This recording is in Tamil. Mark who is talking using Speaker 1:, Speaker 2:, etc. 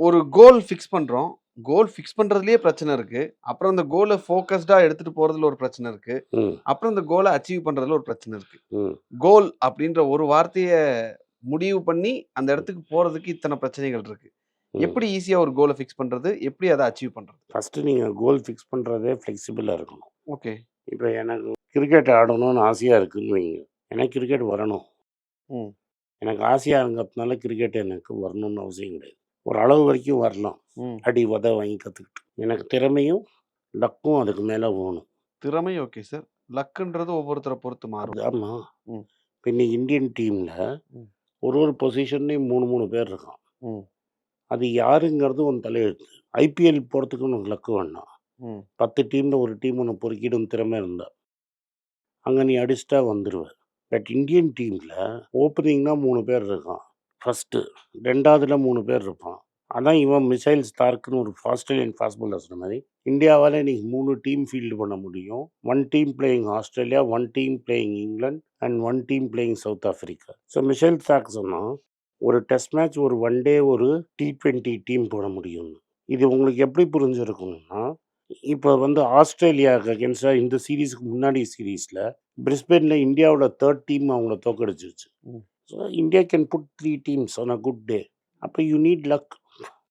Speaker 1: ஒரு கோல் ஃபிக்ஸ் பண்றோம். கோல் ஃபிக்ஸ் பண்றதுலயே பிரச்சனை இருக்கு. அப்புறம் அந்த கோல ஃபோக்கஸ்டா எடுத்துட்டு போறதுல ஒரு பிரச்சனை இருக்கு.
Speaker 2: ம்,
Speaker 1: அப்புறம் இந்த கோல அச்சீவ் பண்றதுல ஒரு பிரச்சனை இருக்கு.
Speaker 2: ம்,
Speaker 1: கோல் அப்படின்ற ஒரு வார்த்தைய முடிவு பண்ணி, அந்த இடத்துக்கு போறதுக்கு இத்தன பிரச்சனைகள் இருக்கு.
Speaker 2: ம்.
Speaker 1: எப்படி ஈஸியா ஒரு கோல ஃபிக்ஸ் பண்றது? எப்படி அத அச்சீவ் பண்றது?
Speaker 2: ஃபர்ஸ்ட்டு நீங்க கோல் ஃபிக்ஸ் பண்றதே ஃப்ளெக்சிபிளா இருக்கணும்.
Speaker 1: ஓகே.
Speaker 2: இப்ப எனக்கு கிரிக்கெட் ஆடணும்னு ஆசையா இருக்குன்னு வைங்க. எனக்கு கிரிக்கெட் வரணும்.
Speaker 1: ம்.
Speaker 2: எனக்கு ஆசையா இருக்கிறதுனால கிரிக்கெட் எனக்கு வரணும்னு அவசியம் கிடையாது. ஒரு அளவு வரைக்கும் வரலாம்.
Speaker 1: ம்.
Speaker 2: அடி, உத வாங்கி கத்துக்கிட்டு. எனக்கு திறமையும், லக்கும் அதுக்கு மேல வேணும்.
Speaker 1: திறமை ஓகே சார். லக்குன்றது ஒவ்வொருத்தர பொறுத்து மாறும்.
Speaker 2: ஆமா.
Speaker 1: ம்.
Speaker 2: இப்ப இன்னைக்கு இந்தியன் டீம்ல
Speaker 1: ம்.
Speaker 2: ஒரு பொசிஷன்லயும் 3 பேர் இருக்கான்.
Speaker 1: ம்.
Speaker 2: அது யாருங்கிறது உன் தலையெழுத்து. ஐபிஎல் போறதுக்கு உனக்கு லக்கு வேண்டாம்.
Speaker 1: ம்.
Speaker 2: 10 டீம்ல ஒரு டீம் உன்ன பொறுக்கிடும் திறமை இருந்தா. அங்க நீ அடிச்சிட்டா வந்துருவ. பட் இந்தியன் டீம்ல ஓப்பனிங்னா 3 பேர் இருக்கான். ஃபர்ஸ்ட்டு. 2வதுல 3 பேர் இருப்பான். அதான் இவன் மிசைல் ஸ்டார்க்ன்னு ஒரு ஆஸ்திரேலியன் ஃபாஸ்ட் பாலர் சொன்ன மாரி, இந்தியாவால இன்னைக்கு 3 டீம் ஃபீல்டு பண்ண முடியும். 1 team playing Australia, 1 team playing England and 1 team playing South Africa. So Mitchell Starc சொன்னான், ஒரு டெஸ்ட் மேட்ச், ஒரு ஒன் டே, ஒரு T20 டீம் போட முடியும்னு. இது உங்களுக்கு எப்படி புரிஞ்சிருக்கும்னா, இப்போ வந்து ஆஸ்திரேலியாவுக்கு அகென்ஸ்டா இந்த சீரிஸ்க்கு முன்னாடி சீரிஸ்ல பிரிஸ்பேன்ல இந்தியாவோட 3rd டீம் அவங்கள தோக்கடிச்சிருச்சு.
Speaker 1: ம்.
Speaker 2: So India can put 3 teams on a good day. அப்போ யூ நீட் லக்.